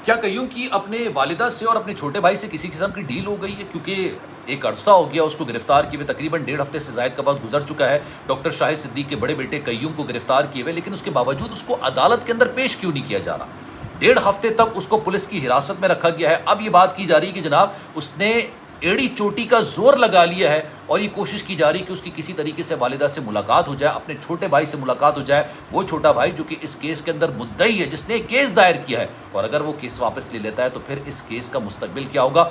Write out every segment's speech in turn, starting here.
کیا قیوم کی اپنے والدہ سے اور اپنے چھوٹے بھائی سے کسی قسم کی ڈیل ہو گئی ہے؟ کیونکہ ایک عرصہ ہو گیا اس کو گرفتار کیے ہوئے، تقریباً 1.5 ہفتے سے زائد کا وقت گزر چکا ہے ڈاکٹر شاہد صدیق کے بڑے بیٹے قیوم کو گرفتار کیے ہوئے، لیکن اس کے باوجود اس کو عدالت کے اندر پیش کیوں نہیں کیا جا رہا؟ 1.5 ہفتے تک اس کو پولیس کی حراست میں رکھا گیا ہے۔ اب یہ بات کی جا رہی ہے کہ جناب اس نے ایڑی چوٹی کا زور لگا لیا ہے اور یہ کوشش کی جا رہی ہے کہ اس کی کسی طریقے سے والدہ سے ملاقات ہو جائے، اپنے چھوٹے بھائی سے ملاقات ہو جائے، وہ چھوٹا بھائی جو کہ اس کیس کے اندر مدعی ہے، جس نے کیس دائر کیا ہے، اور اگر وہ کیس واپس لے لیتا ہے تو پھر اس کیس کا مستقبل کیا ہوگا؟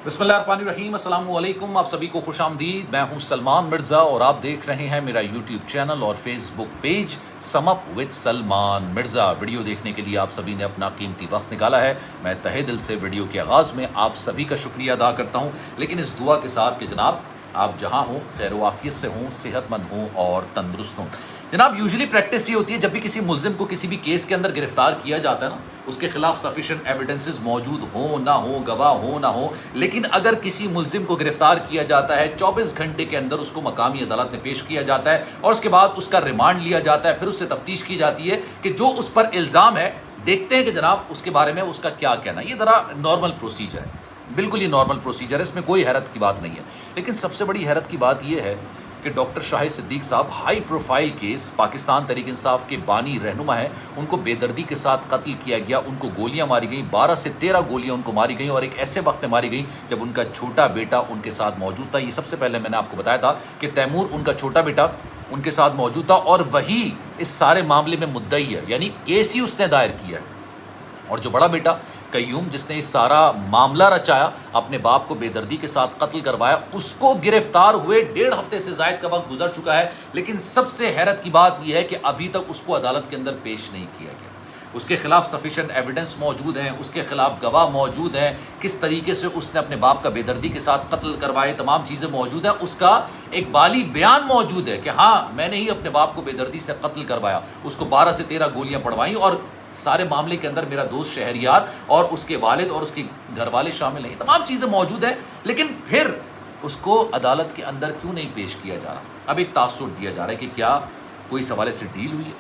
بسم اللہ الرحمن الرحیم، السلام علیکم، آپ سبھی کو خوش آمدید۔ میں ہوں سلمان مرزا اور آپ دیکھ رہے ہیں میرا یوٹیوب چینل اور Facebook page sum up with Salman Mirza. Video دیکھنے کے لیے آپ سبھی نے اپنا قیمتی وقت نکالا ہے، میں تہہ دل سے ویڈیو کے آغاز میں آپ سبھی کا شکریہ ادا کرتا ہوں، لیکن اس دعا کے ساتھ کہ جناب آپ جہاں ہوں خیر و عافیت سے ہوں، صحت مند ہوں اور تندرست ہوں۔ جناب یوزلی پریکٹس یہ ہوتی ہے جب بھی کسی ملزم کو کسی بھی کیس کے اندر گرفتار کیا جاتا ہے نا، اس کے خلاف سفیشینٹ ایویڈنسز موجود ہوں نہ ہوں، گواہ ہوں نہ ہوں، لیکن اگر کسی ملزم کو گرفتار کیا جاتا ہے 24 گھنٹے کے اندر اس کو مقامی عدالت میں پیش کیا جاتا ہے اور اس کے بعد اس کا ریمانڈ لیا جاتا ہے، پھر اس سے تفتیش کی جاتی ہے کہ جو اس پر الزام ہے، دیکھتے ہیں کہ جناب اس کے بارے میں اس کا کیا کہنا ہے۔ یہ ذرا نارمل پروسیجر ہے، بالکل یہ نارمل پروسیجر ہے، اس میں کوئی حیرت کی بات نہیں ہے۔ لیکن سب سے بڑی حیرت کی بات یہ ہے کہ ڈاکٹر شاہد صدیق صاحب high profile case, Pakistan Tehreek Insaf کے بانی رہنما ہیں، ان کو بے دردی کے ساتھ قتل کیا گیا، ان کو گولیاں ماری گئیں، 12 سے 13 گولیاں ان کو ماری گئیں اور ایک ایسے وقت میں ماری گئیں جب ان کا چھوٹا بیٹا ان کے ساتھ موجود تھا۔ یہ سب سے پہلے میں نے آپ کو بتایا تھا کہ تیمور ان کا چھوٹا بیٹا ان کے ساتھ موجود تھا اور وہی اس سارے معاملے میں مدعی ہے، یعنی کیس ہی اس نے دائر کیا ہے۔ اور جو بڑا بیٹا قیوم جس نے اس سارا معاملہ رچایا، اپنے باپ کو بے دردی کے ساتھ قتل کروایا، اس کو گرفتار ہوئے 1.5 ہفتے سے زائد کا وقت گزر چکا ہے، لیکن سب سے حیرت کی بات یہ ہے کہ ابھی تک اس کو عدالت کے اندر پیش نہیں کیا گیا۔ اس کے خلاف سفیشینٹ ایویڈنس موجود ہیں، اس کے خلاف گواہ موجود ہیں، کس طریقے سے اس نے اپنے باپ کا بے دردی کے ساتھ قتل کروائے، تمام چیزیں موجود ہیں۔ اس کا ایک بالی بیان موجود ہے کہ ہاں میں نے ہی اپنے باپ کو بے دردی سے قتل کروایا، اس کو 12 سے 13 گولیاں پڑوائیں اور سارے معاملے کے اندر میرا دوست شہریار اور اس کے والد اور اس کے گھر والے شامل ہیں۔ یہ تمام چیزیں موجود ہیں، لیکن پھر اس کو عدالت کے اندر کیوں نہیں پیش کیا جا رہا؟ اب ایک تاثر دیا جا رہا ہے کہ کیا کوئی اس حوالے سے ڈیل ہوئی ہے؟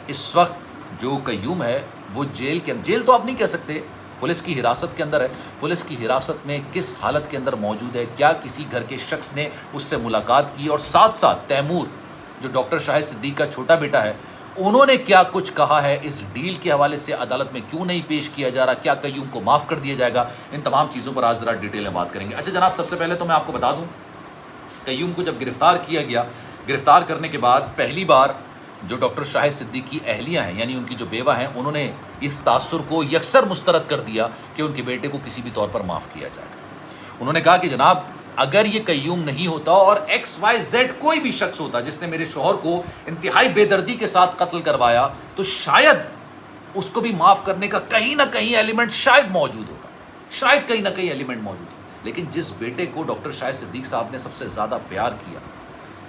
اس وقت جو قیوم ہے وہ جیل تو آپ نہیں کہہ سکتے، پولیس کی حراست کے اندر ہے۔ پولیس کی حراست میں کس حالت کے اندر موجود ہے؟ کیا کسی گھر کے شخص نے اس سے ملاقات کی؟ اور ساتھ ساتھ تیمور جو ڈاکٹر شاہد صدیق کا چھوٹا بیٹا ہے، انہوں نے کیا کچھ کہا ہے؟ اس ڈیل کے حوالے سے عدالت میں کیوں نہیں پیش کیا جا رہا؟ کیا قیوم کو معاف کر دیا جائے گا؟ ان تمام چیزوں پر آج ذرا ڈیٹیل میں بات کریں گے۔ اچھا جناب، سب سے پہلے تو میں آپ کو بتا دوں، قیوم کو جب گرفتار کیا گیا، گرفتار کرنے کے بعد پہلی بار جو ڈاکٹر شاہد صدیق کی اہلیہ ہیں، یعنی ان کی جو بیوہ ہیں، انہوں نے اس تاثر کو یکسر مسترد کر دیا کہ ان کے بیٹے کو کسی بھی طور پر معاف کیا جائے گا۔ انہوں نے کہا کہ جناب اگر یہ قیوم نہیں ہوتا اور XYZ کوئی بھی شخص ہوتا جس نے میرے شوہر کو انتہائی بے دردی کے ساتھ قتل کروایا، تو شاید اس کو بھی معاف کرنے کا کہیں نہ کہیں ایلیمنٹ شاید موجود ہوتا، شاید کہیں نہ کہیں ایلیمنٹ موجود ہوتا۔ لیکن جس بیٹے کو ڈاکٹر شاہد صدیق صاحب نے سب سے زیادہ پیار کیا،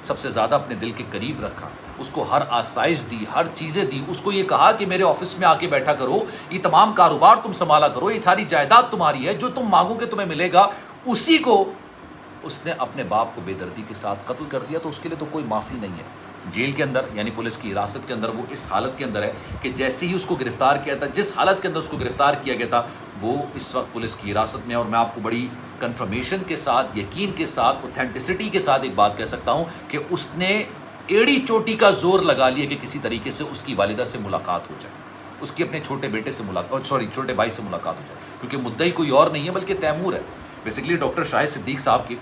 سب سے زیادہ اپنے دل کے قریب رکھا، اس کو ہر آسائش دی، ہر چیزیں دی، اس کو یہ کہا کہ میرے آفس میں آ کے بیٹھا کرو، یہ تمام کاروبار تم سنبھالا کرو، یہ ساری جائیداد تمہاری ہے، جو تم مانگو گے تمہیں ملے گا، اسی کو اس نے اپنے باپ کو بے دردی کے ساتھ قتل کر دیا، تو اس کے لیے تو کوئی معافی نہیں ہے۔ جیل کے اندر یعنی پولیس کی حراست کے اندر وہ اس حالت کے اندر ہے کہ جیسے ہی اس کو گرفتار کیا تھا، جس حالت کے اندر اس کو گرفتار کیا گیا تھا، وہ اس وقت پولیس کی حراست میں۔ اور میں آپ کو بڑی کنفرمیشن کے ساتھ، یقین کے ساتھ، اوتھینٹسٹی کے ساتھ ایک بات کہہ سکتا ہوں کہ اس نے ایڑی چوٹی کا زور لگا لیا کہ کسی طریقے سے اس کی والدہ سے ملاقات ہو جائے، اس کی اپنے چھوٹے بیٹے سے چھوٹے بھائی سے ملاقات ہو جائے، کیونکہ مدعی کوئی اور نہیں ہے بلکہ تیمور ہے۔ بیسیکلی ڈاکٹر شاہد صدیق صاحب کی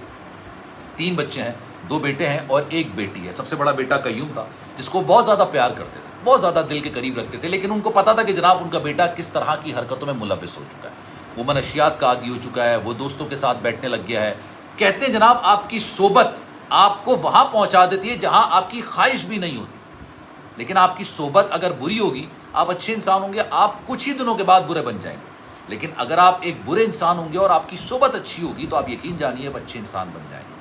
3 بچے ہیں، 2 بیٹے ہیں اور 1 بیٹی ہے۔ سب سے بڑا بیٹا قیوم تھا، جس کو بہت زیادہ پیار کرتے تھے، بہت زیادہ دل کے قریب رکھتے تھے، لیکن ان کو پتا تھا کہ جناب ان کا بیٹا کس طرح کی حرکتوں میں ملوث ہو چکا ہے، وہ منشیات کا عادی ہو چکا ہے، وہ دوستوں کے ساتھ بیٹھنے لگ گیا ہے۔ کہتے ہیں جناب آپ کی صحبت آپ کو وہاں پہنچا دیتی ہے جہاں آپ کی خواہش بھی نہیں ہوتی، لیکن آپ کی صحبت اگر بری ہوگی، آپ اچھے انسان ہوں گے، آپ کچھ ہی دنوں کے بعد برے بن جائیں گے، لیکن اگر آپ ایک برے انسان ہوں گے اور آپ کی صحبت اچھی ہوگی تو آپ یقین جانیے آپ اچھے انسان بن جائیں گے۔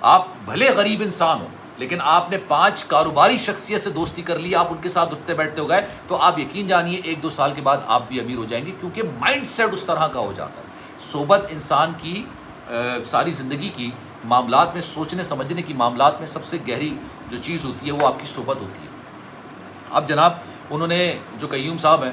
آپ بھلے غریب انسان ہو، لیکن آپ نے 5 کاروباری شخصیت سے دوستی کر لی، آپ ان کے ساتھ اٹھتے بیٹھتے ہو گئے، تو آپ یقین جانیے 1-2 سال کے بعد آپ بھی امیر ہو جائیں گے، کیونکہ مائنڈ سیٹ اس طرح کا ہو جاتا ہے۔ صحبت انسان کی ساری زندگی کی معاملات میں، سوچنے سمجھنے کی معاملات میں سب سے گہری جو چیز ہوتی ہے وہ آپ کی صحبت ہوتی ہے۔ اب جناب انہوں نے جو قیوم صاحب ہیں،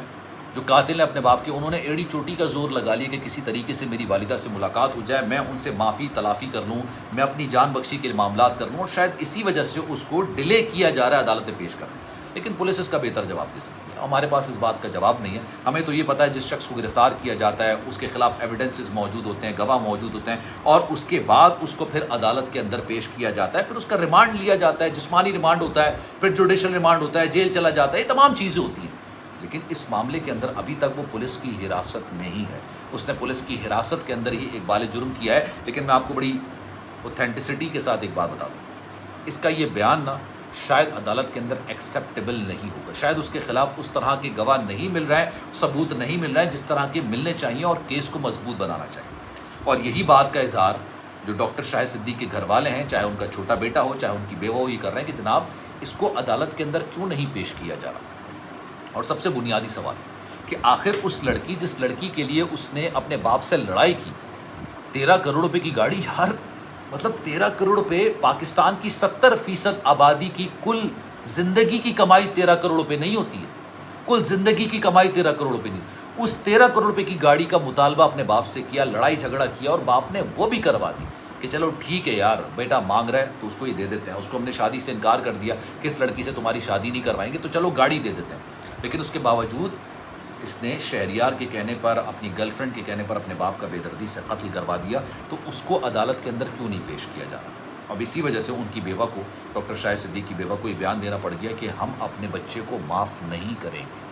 جو قاتل ہیں اپنے باپ کے، انہوں نے ایڑی چوٹی کا زور لگا لیا کہ کسی طریقے سے میری والدہ سے ملاقات ہو جائے، میں ان سے معافی تلافی کر لوں، میں اپنی جان بخشی کے معاملات کر لوں، اور شاید اسی وجہ سے اس کو ڈیلے کیا جا رہا ہے عدالت میں پیش کرنے. لیکن پولیس اس کا بہتر جواب دے سکتی ہے. ہمارے پاس اس بات کا جواب نہیں ہے. ہمیں تو یہ پتہ ہے جس شخص کو گرفتار کیا جاتا ہے اس کے خلاف ایویڈنسز موجود ہوتے ہیں، گواہ موجود ہوتے ہیں، اور اس کے بعد اس کو پھر عدالت کے اندر پیش کیا جاتا ہے، پھر اس کا ریمانڈ لیا جاتا ہے، جسمانی ریمانڈ ہوتا ہے، پھر جوڈیشل ریمانڈ ہوتا ہے، جیل چلا جاتا ہے، یہ تمام چیزیں ہوتی ہیں. لیکن اس معاملے کے اندر ابھی تک وہ پولیس کی حراست میں ہی ہے. اس نے پولیس کی حراست کے اندر ہی ایک بال جرم کیا ہے. لیکن میں آپ کو بڑی اوتھینٹسٹی کے ساتھ ایک بات بتا دوں، اس کا یہ بیان نا شاید عدالت کے اندر ایکسیپٹیبل نہیں ہوگا. شاید اس کے خلاف اس طرح کے گواہ نہیں مل رہے ہیں، ثبوت نہیں مل رہے ہیں جس طرح کے ملنے چاہیے اور کیس کو مضبوط بنانا چاہیے. اور یہی بات کا اظہار جو ڈاکٹر شاہد صدیق کے گھر والے ہیں، چاہے ان کا چھوٹا بیٹا ہو، چاہے ان کی بیوہ ہو، یہ کر رہے ہیں کہ جناب اس کو عدالت کے اندر کیوں نہیں پیش کیا جا رہا. اور سب سے بنیادی سوال کہ آخر اس لڑکی، جس لڑکی کے لیے اس نے اپنے باپ سے لڑائی کی، 13 کروڑ روپے کی گاڑی، ہر مطلب 13 کروڑ روپے پاکستان کی 70% آبادی کی کل زندگی کی کمائی 13 کروڑ روپے نہیں ہوتی ہے. کل زندگی کی کمائی 13 کروڑ روپے نہیں. اس 13 کروڑ روپے کی گاڑی کا مطالبہ اپنے باپ سے کیا، لڑائی جھگڑا کیا، اور باپ نے وہ بھی کروا دی کہ چلو ٹھیک ہے یار، بیٹا مانگ رہا ہے تو اس کو یہ دے دیتے ہیں. اس کو ہم نے شادی سے انکار کر دیا کہ اس لڑکی سے تمہاری شادی نہیں کروائیں گے، تو چلو گاڑی دے دیتے ہیں. لیکن اس کے باوجود اس نے شہریار کے کہنے پر، اپنی گرل فرینڈ کے کہنے پر اپنے باپ کا بے دردی سے قتل کروا دیا. تو اس کو عدالت کے اندر کیوں نہیں پیش کیا جا رہا؟ اب اسی وجہ سے ان کی بیوہ کو، ڈاکٹر شاہد صدیق کی بیوہ کو یہ بیان دینا پڑ گیا کہ ہم اپنے بچے کو معاف نہیں کریں گے.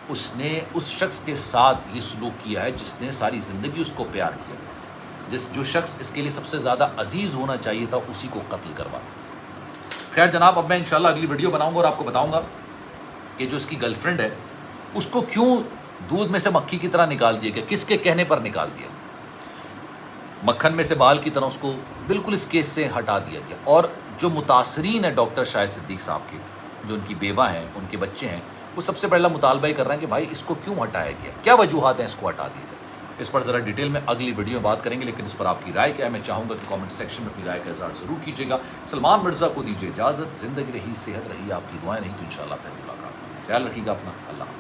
اس نے اس شخص کے ساتھ یہ سلوک کیا ہے جس نے ساری زندگی اس کو پیار کیا، جو شخص اس کے لیے سب سے زیادہ عزیز ہونا چاہیے تھا، اسی کو قتل کروا دیا. خیر جناب، اب میں انشاءاللہ اگلی ویڈیو بناؤں گا اور آپ کو بتاؤں گا کہ جو اس کی گرل فرینڈ ہے اس کو کیوں دودھ میں سے مکھی کی طرح نکال دیا گیا، کس کے کہنے پر نکال دیا، مکھن میں سے بال کی طرح اس کو بالکل اس کیس سے ہٹا دیا گیا. اور جو متاثرین ہیں ڈاکٹر شاہد صدیق صاحب کے، جو ان کی بیوہ ہیں، ان کے بچے ہیں، وہ سب سے پہلا مطالبہ ہی کر رہے ہیں کہ بھائی اس کو کیوں ہٹایا گیا، کیا وجوہات ہیں اس کو ہٹا دیے گئے. اس پر ذرا ڈیٹیل میں اگلی ویڈیو میں بات کریں گے. لیکن اس پر آپ کی رائے کیا ہے، میں چاہوں گا کہ کامنٹ سیکشن میں اپنی رائے کا اظہار ضرور کیجیے گا. سلمان مرزا کو دیجیے اجازت. زندگی رہی، صحت رہی، آپ کی دعائیں رہی تو انشاءاللہ پھر ملاقات ہوگی. خیال رکھیے گا اپنا. اللہ حافظ.